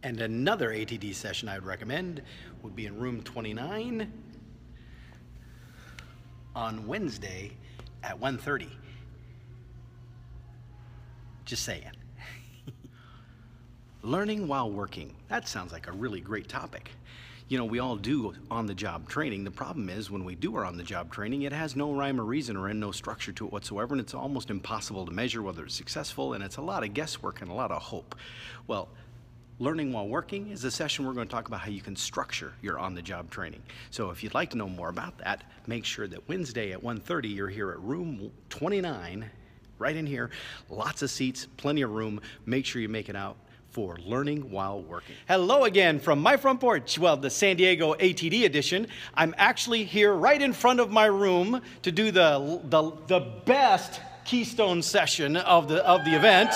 And another ATD session I would recommend would be in room 29 on Wednesday at 1:30. Just saying. Learning while working. That sounds like a really great topic. You know, we all do on-the-job training. The problem is when we do our on-the-job training, it has no rhyme or reason or no structure to it whatsoever, and it's almost impossible to measure whether it's successful, and it's a lot of guesswork and a lot of hope. Well, learning while working is a session we're going to talk about how you can structure your on-the-job training. So if you'd like to know more about that, make sure that Wednesday at 1:30 you're here at room 29, right in here. Lots of seats, plenty of room. Make sure you make it out for learning while working. Hello again from my front porch. Well, the San Diego ATD edition. I'm actually here right in front of my room to do the best keystone session of the event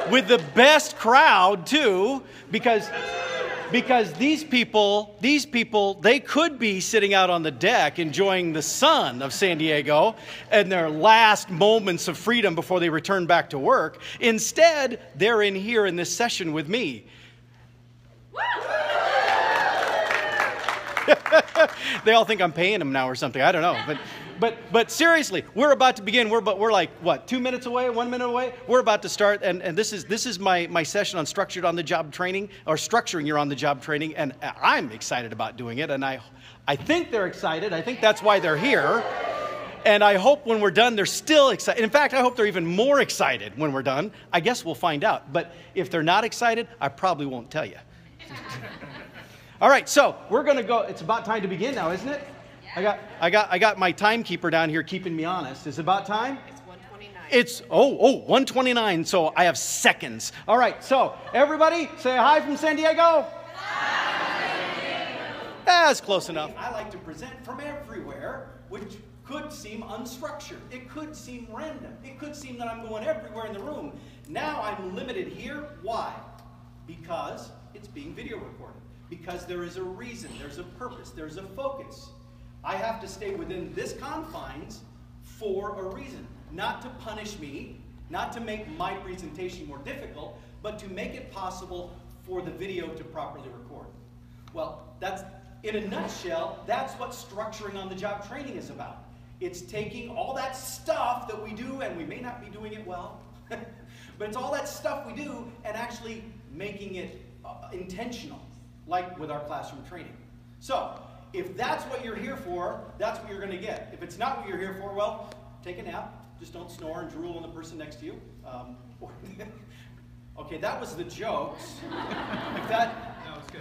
with the best crowd too, because these people, they could be sitting out on the deck enjoying the sun of San Diego and their last moments of freedom before they return back to work. Instead, they're in here in this session with me. They all think I'm paying them now or something. I don't know. But seriously, we're about to begin. We're like, what, 2 minutes away, 1 minute away? We're about to start, and this is my session on structured on-the-job training, or structuring your on-the-job training, and I'm excited about doing it, and I think they're excited. I think that's why they're here, and I hope when we're done, they're still excited. In fact, I hope they're even more excited when we're done. I guess we'll find out, but if they're not excited, I probably won't tell you. All right, so we're going to go. It's about time to begin now, isn't it? I got my timekeeper down here keeping me honest. Is it about time? It's 1:29. It's 1:29, so I have seconds. All right, so everybody say hi from San Diego. Hi. That's close enough. I like to present from everywhere, which could seem unstructured. It could seem random. It could seem that I'm going everywhere in the room. Now I'm limited here. Why? Because it's being video recorded. Because there is a reason, there's a purpose, there's a focus. I have to stay within this confines for a reason. Not to punish me, not to make my presentation more difficult, but to make it possible for the video to properly record. Well, that's, in a nutshell, that's what structuring on-the-job training is about. It's taking all that stuff that we do, and we may not be doing it well, but it's all that stuff we do and actually making it intentional, like with our classroom training. So, if that's what you're here for, that's what you're going to get. If it's not what you're here for, well, take a nap. Just don't snore and drool on the person next to you. Okay, that was the jokes.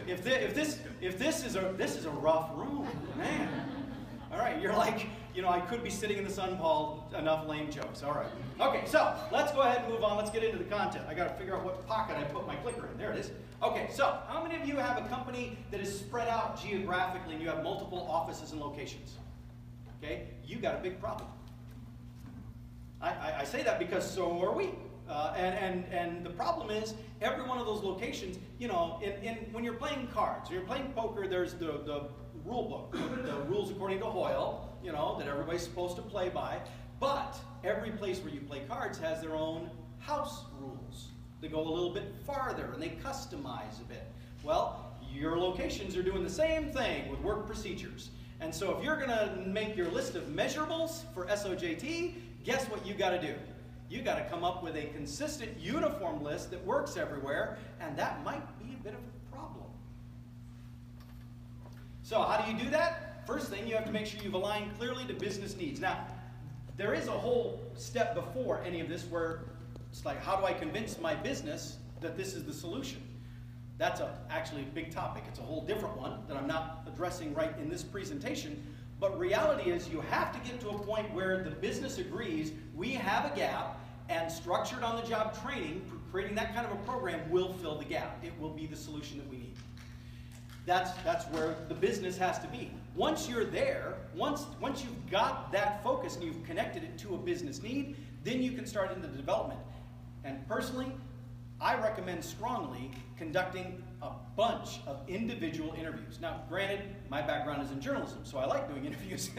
If this is a rough room, man. All right, you're like, you know, I could be sitting in the sun, Paul. Enough lame jokes. All right. Okay, so let's go ahead and move on. Let's get into the content. I got to figure out what pocket I put my clicker in. There it is. Okay, so how many of you have a company that is spread out geographically and you have multiple offices and locations? Okay, you got a big problem. I say that because so are we. And the problem is every one of those locations, you know, when you're playing cards, when you're playing poker, there's the rule book, the rules according to Hoyle, you know, that everybody's supposed to play by. But every place where you play cards has their own house rules. They go a little bit farther and they customize a bit. Well, your locations are doing the same thing with work procedures. And so if you're going to make your list of measurables for SOJT, guess what you got to do? You got to come up with a consistent, uniform list that works everywhere, and that might be a bit of a problem. So how do you do that? First thing, you have to make sure you've aligned clearly to business needs. Now, there is a whole step before any of this where it's like, how do I convince my business that this is the solution? That's actually a big topic. It's a whole different one that I'm not addressing right in this presentation. But reality is you have to get to a point where the business agrees we have a gap, and structured on-the-job training, creating that kind of a program, will fill the gap. It will be the solution that we need. That's where the business has to be. Once you're there, once you've got that focus and you've connected it to a business need, then you can start into the development. And personally, I recommend strongly conducting a bunch of individual interviews. Now, granted, my background is in journalism, so I like doing interviews.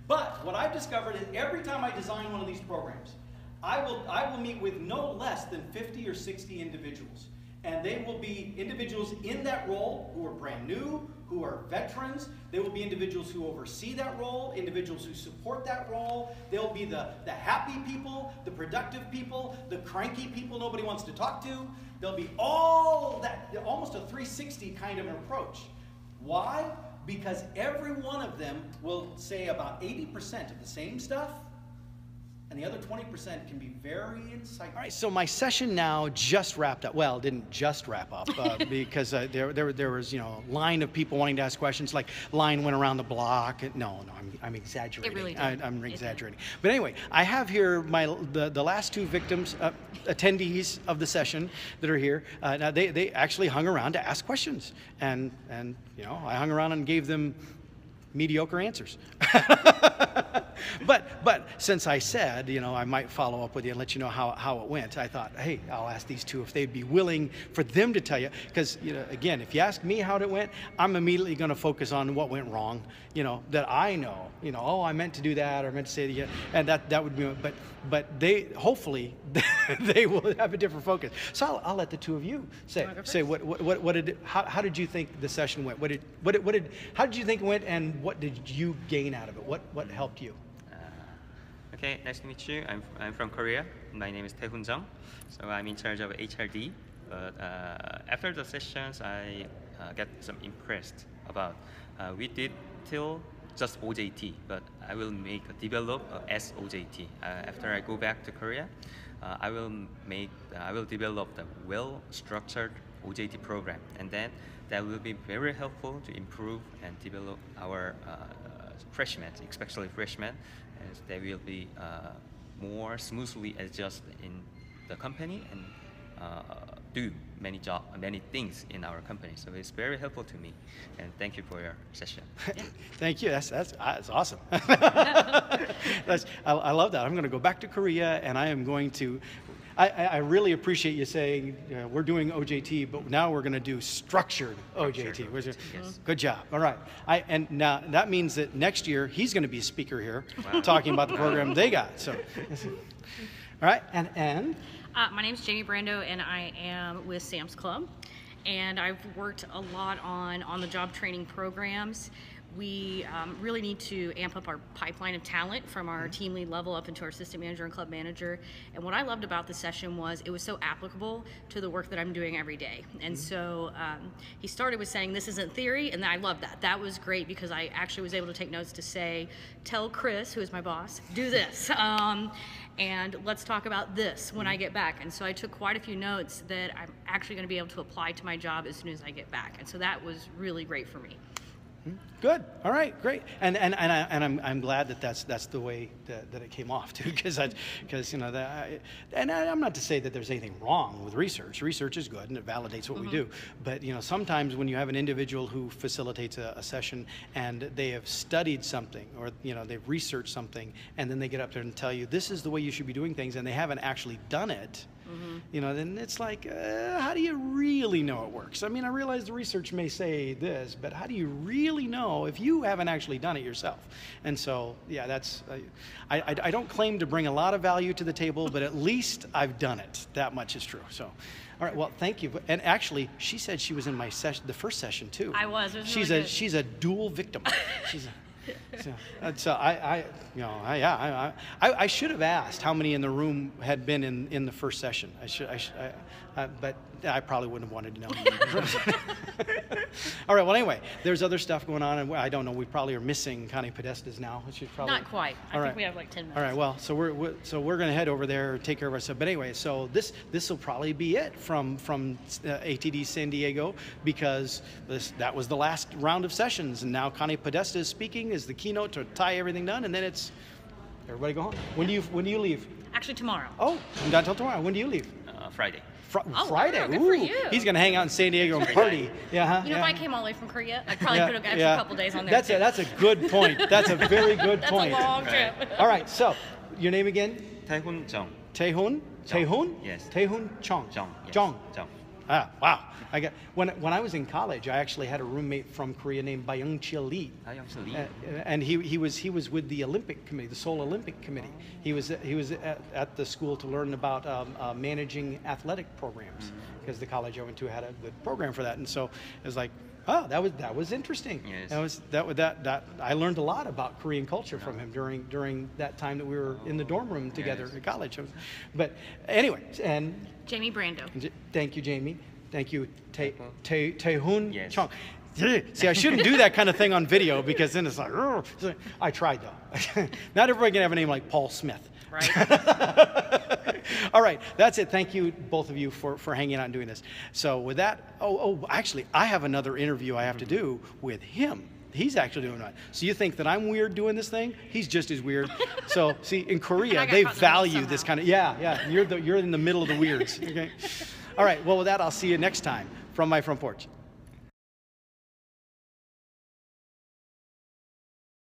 But what I've discovered is every time I design one of these programs, I will meet with no less than 50 or 60 individuals. And they will be individuals in that role who are brand new, who are veterans. They will be individuals who oversee that role, individuals who support that role. They'll be the happy people, the productive people, the cranky people nobody wants to talk to. There'll be all that, almost a 360 kind of an approach. Why? Because every one of them will say about 80% of the same stuff, and the other 20% can be very insightful. All right, so my session now just wrapped up. Well, it didn't just wrap up because there was, a line of people wanting to ask questions. Like, line went around the block. No, I'm exaggerating. It really did. I'm exaggerating. But anyway, I have here the last two victims, attendees of the session that are here. Now they actually hung around to ask questions, and I hung around and gave them mediocre answers. But since I said, I might follow up with you and let you know how it went, I thought, hey, I'll ask these two if they'd be willing for them to tell you. Because, again, if you ask me how it went, I'm immediately going to focus on what went wrong, that I know. Oh, I meant to do that, or I meant to say that, and that would be, but they, hopefully, they will have a different focus. So I'll let the two of you say how did you think the session went? How did you think it went, and what did you gain out of it? What helped you? Okay, nice to meet you. I'm from Korea. My name is Taehoon Jung. So I'm in charge of HRD. But after the sessions, I get some impressed about. We did till just OJT, but I will develop a SOJT. After I go back to Korea, I will develop the well-structured OJT program, and then that will be very helpful to improve and develop our freshmen, especially freshmen, as they will be more smoothly adjust in the company and do many things in our company. So it's very helpful to me, and thank you for your session. Yeah. Thank you. That's awesome. I love that. I'm going to go back to Korea, and I am going to. I really appreciate you saying we're doing OJT, but now we're going to do structured OJT. Yes. Good job. All right. And now that means that next year he's going to be a speaker here, talking about the program they got. So, all right. And my name is Jamie Brandow, and I am with Sam's Club, and I've worked a lot on the job training programs. We really need to amp up our pipeline of talent from our team lead level up into our assistant manager and club manager. And what I loved about the session was it was so applicable to the work that I'm doing every day. And so he started with saying, this isn't theory, and I love that. That was great because I actually was able to take notes to say, tell Chris, who is my boss, do this. And let's talk about this when I get back. And so I took quite a few notes that I'm actually going to be able to apply to my job as soon as I get back. And so that was really great for me. Good. All right. Great. And I'm glad that that's the way that it came off too, because I'm not to say that there's anything wrong with research. Research is good and it validates what we do. But sometimes when you have an individual who facilitates a session and they have studied something or they've researched something and then they get up there and tell you this is the way you should be doing things and they haven't actually done it. Then it's like, how do you really know it works? I mean, I realize the research may say this, but how do you really know if you haven't actually done it yourself? And so, yeah, that's, I don't claim to bring a lot of value to the table, but at least I've done it. That much is true. So, all right, well, thank you. And actually, she said she was in my session, the first session too. I was. It was she's really a good. She's a dual victim. She's a, so I should have asked how many in the room had been in the first session. But I probably wouldn't have wanted to know. All right. Well, anyway, there's other stuff going on, and I don't know. We probably are missing Connie Podesta's now. Not quite. I think we have like 10 minutes. All right. Well, so we're going to head over there, take care of ourselves. But anyway, so this will probably be it from ATD San Diego, because that was the last round of sessions, and now Connie Podesta is speaking as the keynote to tie everything done, and then it's everybody go home. When do you leave? Actually, tomorrow. Oh, I'm not till tomorrow. When do you leave? Friday. Friday. Wow, good Ooh, for you. He's going to hang out in San Diego and party. Yeah. If I came all the way from Korea, I probably could have got a couple days on there. That's a good point. That's a very good point. That's a long trip. All right. So, your name again? Taehoon Jung. Taehoon? Taehoon? Yes. Taehoon Chong. Jung. Yes. Jung. Jung. Wow. When I was in college, I actually had a roommate from Korea named Byung Lee. And he was with the Olympic Committee, the Seoul Olympic Committee. He was at the school to learn about managing athletic programs, because the college I went to had a good program for that. And so it was like, oh, that was interesting. Yes. That I learned a lot about Korean culture from him during that time that we were in the dorm room together at college. But anyway, and Jamie Brandow. thank you, Jamie. Thank you, Taehoon. Yes. Chung. See, I shouldn't do that kind of thing on video, because then it's like, "Ugh." I tried though. Not everybody can have a name like Paul Smith. Right. All right, that's it. Thank you, both of you, for hanging out and doing this. So with that, actually, I have another interview I have to do with him. He's actually doing it. So you think that I'm weird doing this thing? He's just as weird. So see, in Korea, they value this kind of, yeah. You're in the middle of the weirds. Okay. All right. Well, with that, I'll see you next time from my front porch.